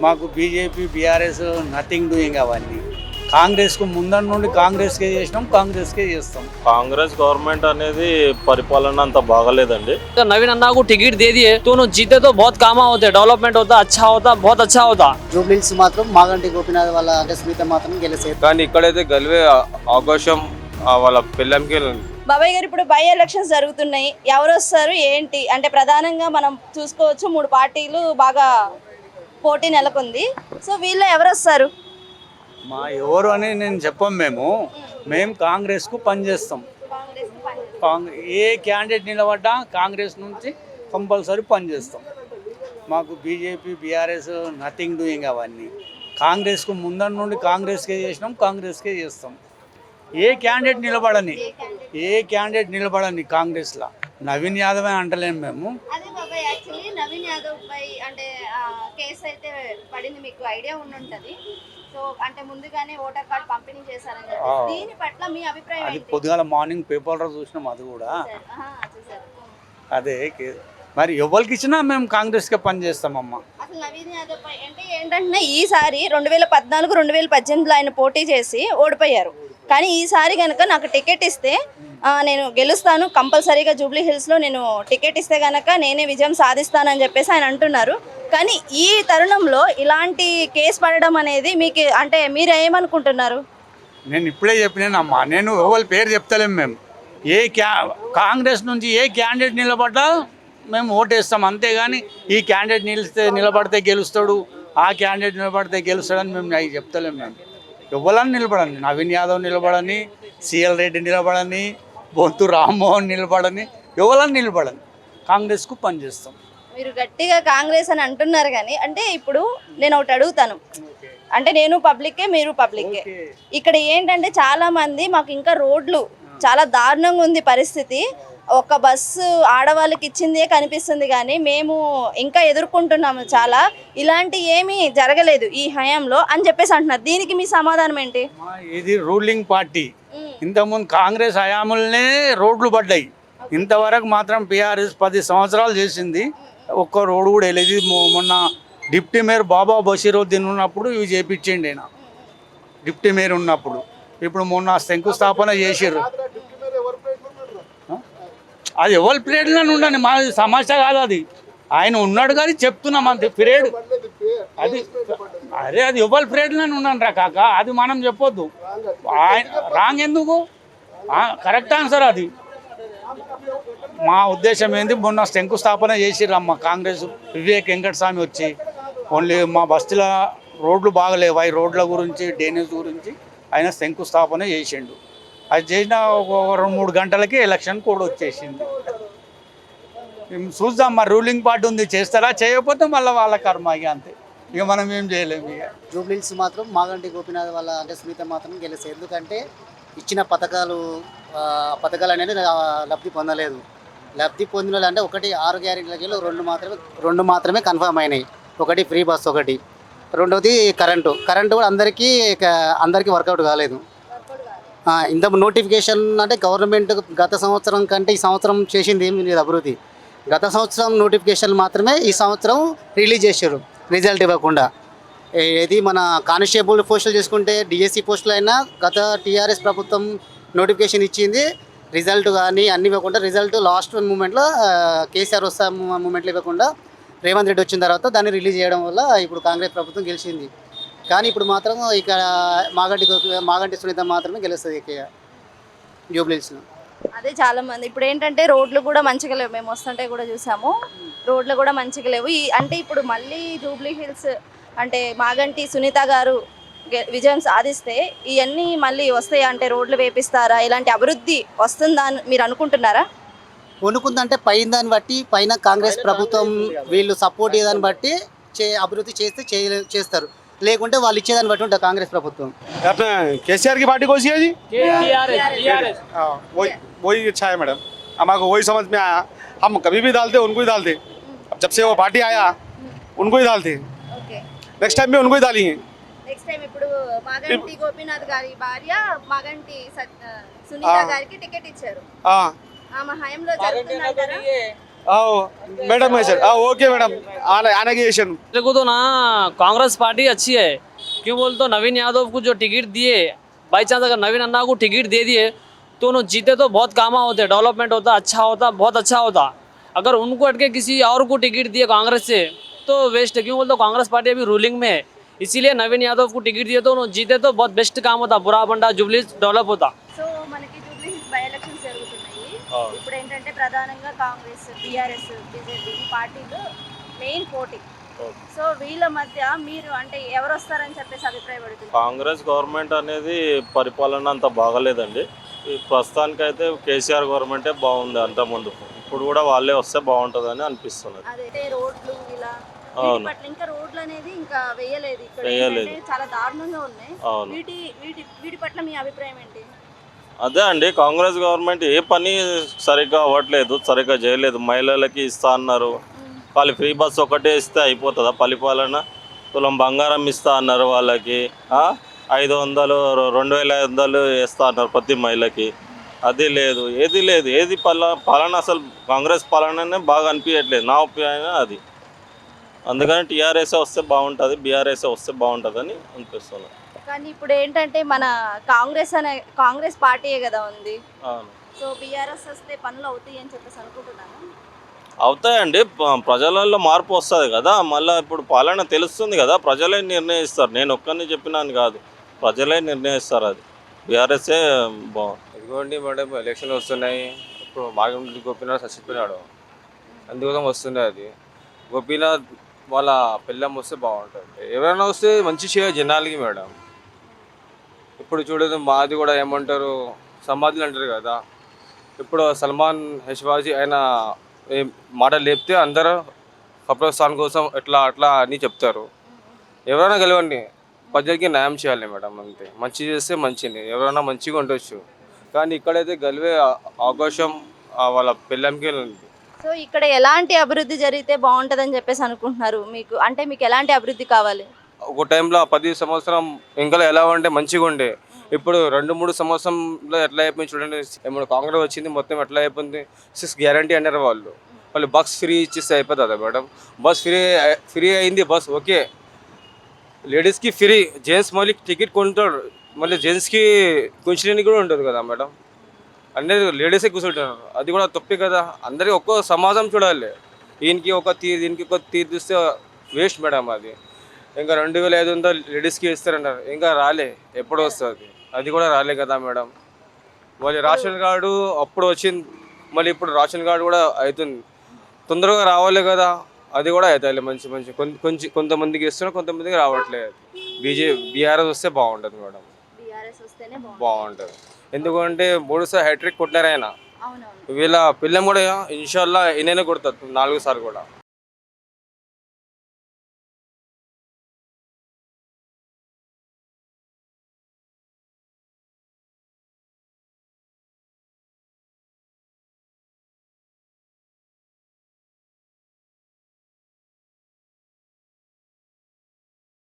మాకు BJP BRS nothing doing అవన్నీ. కాంగ్రెస్కు ముందర నుండి కాంగ్రెస్కే చేసినాం, కాంగ్రెస్కే చేస్తాం. కాంగ్రెస్ గవర్నమెంట్ అనేది పరిపాలన అంత బాగలేదండి. नवीन अन्ना को टिकट दे दिए तो उन्होंने जीते तो बहुत काम होते, डेवलपमेंट होता, अच्छा होता, बहुत अच्छा होता. జూబ్లీహిల్స్ మాత్రం మాగంటి గోపీనాథ్ వాళ్ళ అంటే స్మిత మాత్రం గెలిచేది. కానీ ఇక్కడైతే గెలివే అవకాశం వాళ్ళ పిల్లలకి. బాబాయ్ గారు, ఇప్పుడు బై ఎలక్షన్స్ జరుగుతున్నాయి, ఎవరు వస్తారు ఏంటి అంటే ప్రధానంగా మనం చూసుకోవచ్చు 3 పార్టీలు బాగా పోటీ నెలకొంది. సో వీళ్ళు ఎవరు వస్తారు? మా ఎవరు అని నేను చెప్పం. మేము కాంగ్రెస్కు పనిచేస్తాం. ఏ క్యాండిడేట్ నిలబడ్డా కాంగ్రెస్ నుంచి కంపల్సరీ పనిచేస్తాం. మాకు బీజేపీ బీఆర్ఎస్ నథింగ్ డూయింగ్ అవన్నీ. కాంగ్రెస్కు ముందర నుండి కాంగ్రెస్కే చేసినాం, కాంగ్రెస్కే చేస్తాం. ఏ క్యాండిడేట్ నిలబడని కాంగ్రెస్లో నవీన్ యాదవ్ అని అంటలేము మేము. అదే బాబాయ్, యాక్చువల్లీ నవీన్ యాదవ్ పై అంటే కేసు అయితే పడింది, మీకు ఐడియా ఉండుంటది. సో అంటే ముందుగానే ఓటర్ కార్డ్ పంపిణీ చేశారని చెప్పి దీని పట్ల మీ అభిప్రాయం అది ఏంటి? పొద్దుగాల మార్నింగ్ పేపర్లో చూసినాం. అది కూడా చూసారు. అదే మరి ఎవరికి ఇచ్చినా మేము కాంగ్రెస్కే పనిచేస్తామమ్మా. అసలు నవీన్ యాదవ్ పై అంటే ఏంటంటే ఈసారి 2014, 2018లో ఆయన పోటీ చేసి ఓడిపోయారు. కానీ ఈసారి కనుక నాకు టికెట్ ఇస్తే నేను గెలుస్తాను, కంపల్సరీగా జూబ్లీ హిల్స్లో నేను టికెట్ ఇస్తే కనుక నేనే విజయం సాధిస్తానని చెప్పేసి ఆయన అంటున్నారు. కానీ ఈ తరుణంలో ఇలాంటి కేసు పడడం అనేది మీకు అంటే మీరు ఏమనుకుంటున్నారు? నేను ఇప్పుడే చెప్పినానమ్మా, నేను ఎవరి పేరు చెప్తలేము. మేము కాంగ్రెస్ నుంచి ఏ క్యాండిడేట్ నిలబడ్డా మేము ఓటేస్తాం, అంతేగాని ఈ క్యాండిడేట్ నిలబడితే గెలుస్తాడు, ఆ క్యాండిడేట్ నిలబడితే గెలుస్తాడని మేము అవి చెప్తలేము. మేము ఎవరని నిలబడని, నవీన్ యాదవ్ నిలబడని, సిఎల్ రెడ్డి నిలబడని, బొంతు రామ్మోహన్ నిలబడని, ఎవరని నిలబడని కాంగ్రెస్కు పనిచేస్తాం. మీరు గట్టిగా కాంగ్రెస్ అని అంటున్నారు కానీ అంటే ఇప్పుడు నేను ఒకటి అడుగుతాను, అంటే నేను పబ్లిక్కే మీరు పబ్లిక్కే. ఇక్కడ ఏంటంటే చాలా మంది మాకు ఇంకా రోడ్లు చాలా దారుణంగా ఉంది పరిస్థితి, ఒక బస్సు ఆడవాళ్ళకి ఇచ్చిందే కనిపిస్తుంది కానీ మేము ఇంకా ఎదుర్కొంటున్నాము చాలా, ఇలాంటి ఏమీ జరగలేదు ఈ హయాంలో అని చెప్పేసి అంటున్నారు. దీనికి మీ సమాధానం ఏంటి? ఇది రూలింగ్ పార్టీ. ఇంతకుముందు కాంగ్రెస్ హయాంలోనే రోడ్లు పడ్డాయి, ఇంతవరకు మాత్రం బీఆర్ఎస్ 10 సంవత్సరాలు చేసింది, ఒక్క రోడ్డు కూడా వెళ్ళేది. మొన్న డిప్టీ మేయర్ బాబా బషీరుద్దీన్ ఉన్నప్పుడు ఇవి చేపించండి ఆయన, డిప్టీ మేయర్ ఉన్నప్పుడు. ఇప్పుడు మొన్న శంకుస్థాపన చేసారు. అది ఎవరి పీరియడ్లో ఉండని మా సమస్య కాదు, అది ఆయన ఉన్నాడు కానీ చెప్తున్నాం అంతే. పీరియడ్ అది అది ఎవరి పీరియడ్లో ఉన్నాను రా కాక, అది మనం చెప్పొద్దు. ఆయన రాంగ్ ఎందుకు, కరెక్ట్ ఆన్సర్ అది. మా ఉద్దేశం ఏంది, మొన్న శంకుస్థాపన చేసిరమ్మ కాంగ్రెస్, వివేక్ వెంకటస్వామి వచ్చి ఓన్లీ మా బస్తీల రోడ్లు బాగలేవు, ఈ రోడ్ల గురించి డ్రైనేజ్ గురించి ఆయన శంకుస్థాపన చేసిండు. అది చేసిన ఒక 2-3 గంటలకి ఎలక్షన్ కూడా వచ్చేసింది. చూద్దాం, మరి రూలింగ్ పార్టీ ఉంది, చేస్తారా, చేయకపోతే మళ్ళీ వాళ్ళ కర్మ ఇక అంతే, ఇక మనం ఏం చేయలేము. ఇక జూబ్లీహిల్స్ మాత్రం మాగంటి గోపీనాథ్ వాళ్ళ అంటే స్మిత మాత్రం గెలిచేది. ఎందుకంటే ఇచ్చిన పథకాలు అనేది లబ్ధి పొందలేదు. లబ్ధి పొందిన అంటే 6 గ్యారెంటీలకి 2 మాత్రమే కన్ఫర్మ్ అయినాయి. ఒకటి ఫ్రీ బస్, ఒకటి రెండవది కరెంటు కూడా అందరికీ వర్కౌట్ కాలేదు. ఇంత నోటిఫికేషన్ అంటే గవర్నమెంట్ గత సంవత్సరం కంటే ఈ సంవత్సరం చేసింది ఏమి లేదు అభివృద్ధి. గత సంవత్సరం నోటిఫికేషన్ మాత్రమే ఈ సంవత్సరం రిలీజ్ చేశారు, రిజల్ట్ ఇవ్వకుండా. ఇది మన కానిస్టేబుల్ పోస్టులు చేసుకుంటే డిఎస్సి పోస్టులు అయినా గత టీఆర్ఎస్ ప్రభుత్వం నోటిఫికేషన్ ఇచ్చింది, రిజల్ట్ కానీ అన్నీ ఇవ్వకుండా, రిజల్ట్ లాస్ట్ మూమెంట్లో కేసీఆర్ వస్తా మూమెంట్లో ఇవ్వకుండా రేవంత్ రెడ్డి వచ్చిన తర్వాత దాన్ని రిలీజ్ చేయడం వల్ల ఇప్పుడు కాంగ్రెస్ ప్రభుత్వం గెలిచింది. కానీ ఇప్పుడు మాత్రం ఇక్కడ మాగంటి సునీత మాత్రమే గెలుస్తుంది ఇక జూబ్లీహిల్స్లో. అదే చాలా మంది ఇప్పుడు ఏంటంటే రోడ్లు కూడా మంచిగా లేవు, మేము వస్తుంటే కూడా చూసాము, రోడ్లు కూడా మంచిగా లేవు. అంటే ఇప్పుడు మళ్ళీ జూబ్లీ హిల్స్ అంటే మాగంటి సునీత గారు విజయం సాధిస్తే ఇవన్నీ మళ్ళీ వస్తాయి అంటే రోడ్లు వేపిస్తారా, ఇలాంటి అభివృద్ధి వస్తుందా అని మీరు అనుకుంటున్నారా? వణుకుందంటే పైన దాన్ని బట్టి, పైన కాంగ్రెస్ ప్రభుత్వం వీళ్ళు సపోర్ట్ చేయదాన్ని బట్టి అభివృద్ధి చేస్తారు, లేకుంటే వాళ్ళు ఇచ్చేదాన్ని బట్టి ఉంటుంది కాంగ్రెస్ ప్రభుత్వం. केसीआर की पार्टी कौन सी है जी? वही अच्छा है मैडम, हमारे वही समझ में आया। हम कभी भी डालते उनको ही डालते, अब जब से वो पार्टी आया उनको ही डालते, नेक्स्ट टाइम भी उनको ही डालेंगे। నెక్స్ట్ టైం ఇప్పుడు మాగంటి గోపీనాథ్ గారి భార్య మాగంటి సునీత గారికి టికెట్ ఇచ్చారు, ఆమె హయాంలో జరుగుతుందంటారా? मैडम है सर ओके मैडम आने की एशन मेरे को तो ना कांग्रेस पार्टी अच्छी है। क्यों बोलते हो, नवीन यादव को जो टिकट दिए, बाई चांस अगर नवीन अन्ना को टिकट दे दिए तो उन्होंने जीते तो बहुत काम होते, डेवलपमेंट होता, अच्छा होता, बहुत अच्छा होता। अगर उनको हटके किसी और को टिकट दिए कांग्रेस से तो वेस्ट है। क्यों बोलते हो, कांग्रेस पार्टी अभी रूलिंग में है, इसीलिए नवीन यादव को टिकट दिए तो उन्होंने जीते तो बहुत बेस्ट काम होता, बुरा बंडा जुबली डेवलप होता। సో మనకి జూబ్లీ హిల్స్ బై ఎలక్షన్స్ జరుగుతున్నాయి. ఇప్పుడు ఏంటంటే ప్రధానంగా కాంగ్రెస్, టీఆర్ఎస్, బీజేపీ ఈ పార్టీలు మెయిన్ పోటీ. సో వీళ్ళ మధ్య మీరు అంటే ఎవరు వస్తారని చెప్పేసి అభిప్రాయపడుతున్నారు? కాంగ్రెస్ గవర్నమెంట్ అనేది పరిపాలన అంత బాగలేదండి. ఈ ప్రస్తుతానికైతే కేసీఆర్ గవర్నమెంటే బాగుంది అంత ముందు. ఇప్పుడు కూడా వాళ్ళే వస్తే బాగుంటుందని అనిపిస్తున్నది. అదైతే రోడ్లు ఇలా అవును. పట్ల ఇంకా రోడ్లు అనేది ఇంకా వేయలేదు. ఇక్కడ వేయలేదు. ఏంటంటే చాలా దారుణంగా ఉన్నాయి. అవును. వీటి పట్ల మీ అభిప్రాయం ఏంటి? అదే అండి, కాంగ్రెస్ గవర్నమెంట్ ఏ పని సరిగ్గా అవ్వట్లేదు, సరిగ్గా చేయలేదు. మహిళలకి ఇస్తా అన్నారు, వాళ్ళు ఫ్రీ బస్ ఒకటే ఇస్తే అయిపోతుందా పరిపాలన? తులం బంగారం ఇస్తా అన్నారు వాళ్ళకి, 500 2500 వేస్తా అన్నారు ప్రతి మహిళకి. అది లేదు, ఏది లేదు. ఏది పాలన అసలు కాంగ్రెస్ పాలననే బాగా అనిపించట్లేదు, నా ఒపీనియన్ అది. అందుకని టీఆర్ఎస్ వస్తే బాగుంటుంది, బీఆర్ఎస్ వస్తే బాగుంటుందని అనిపిస్తుంది. కానీ ఇప్పుడు ఏంటంటే మన కాంగ్రెస్ పార్టీయే కదా ఉంది. అవును, సో బీఆర్ఎస్ వస్తే పనులు అవుతాయి అని చెప్పేసి అనుకుంటున్నాను. అవుతాయండి. ప్రజలలో మార్పు వస్తుంది కదా, మళ్ళీ ఇప్పుడు పాలన తెలుస్తుంది కదా, ప్రజలే నిర్ణయిస్తారు. నేను ఒక్కరిని చెప్పినాను కాదు, ప్రజలే నిర్ణయిస్తారు. అది బీఆర్ఎస్ఏ బాగుంది. ఇదిగోండి మేడం, ఎలక్షన్లు వస్తున్నాయి. ఇప్పుడు మాగంటి గోపీనాథ్ చచ్చిపోయినాడు, అందుకోసం వస్తుంది. అది గోపీనాథ్ వాళ్ళ పిల్లం వస్తే బాగుంటుంది. ఎవరైనా వస్తే మంచి చేయాలి జనాలకి మేడం. ఇప్పుడు చూడదు, మాది కూడా ఏమంటారు, సమాధులు అంటారు కదా. ఇప్పుడు సల్మాన్ హెష్వాజీ ఆయన మాట లేపితే అందరూ కబ్రస్థాన్ కోసం ఎట్లా అట్లా అని చెప్తారు. ఎవరైనా గెలవండి, ప్రజలకి న్యాయం చేయాలి మేడం, అంతే. మంచి చేస్తే మంచిది, ఎవరైనా మంచిగా ఉండొచ్చు. కానీ ఇక్కడైతే గెలివే అవకాశం వాళ్ళ పిల్లంకి ఉంది. సో ఇక్కడ ఎలాంటి అభివృద్ధి జరిగితే బాగుంటుందని చెప్పేసి అనుకుంటున్నారు? మీకు ఎలాంటి అభివృద్ధి కావాలి? ఒక టైంలో 10 సంవత్సరం ఇంకా ఎలా ఉంటే మంచిగా ఉండే. ఇప్పుడు 2-3 సంవత్సరంలో ఎట్లా అయిపోయింది చూడండి. ఏమన్నా కాంగ్రెస్ వచ్చింది, మొత్తం ఎట్లా అయిపోయింది. 6 గ్యారంటీ అన్నారు వాళ్ళు బస్ ఫ్రీ ఇచ్చేస్తే అయిపోతుందా మేడం? బస్ ఫ్రీ అయింది, బస్ ఓకే. లేడీస్కి ఫ్రీ, జెంట్స్ మళ్ళీ టికెట్ కొంటాడు, మళ్ళీ జెంట్స్కి కూర్చోడానికి కూడా ఉంటుంది కదా మేడం. అనేది లేడీసే కూర్చుంటున్నారు, అది కూడా తప్పే కదా. అందరికీ ఒక్కో సమాజం చూడాలి. దీనికి ఒక తీరు, దీనికి ఒక తీరు చూస్తే వేస్ట్ మేడం. అది ఇంకా 2500 లేడీస్కి ఇస్తారంటారు, ఇంకా రాలే, ఎప్పుడు వస్తుంది? అది కూడా రాలే కదా మేడం. మళ్ళీ రేషన్ కార్డు అప్పుడు వచ్చింది, మళ్ళీ ఇప్పుడు రేషన్ కార్డు కూడా అవుతుంది, తొందరగా రావాలి కదా. అది కూడా అవుతాయి మంచి కొంతమందికి ఇస్తున్నారు, కొంతమందికి రావట్లేదు. బీఆర్ఎస్ వస్తే బాగుంటుంది మేడం, బీఆర్ఎస్ వస్తేనే బాగుంటుంది. ఎందుకంటే 3 సార్లు హ్యాట్రిక్ కొట్టారు ఆయన. అవునవును. వీళ్ళ పిల్లం కూడా ఇన్షాల్లా ఈయననే కొడతారు 4 సార్లు కూడా.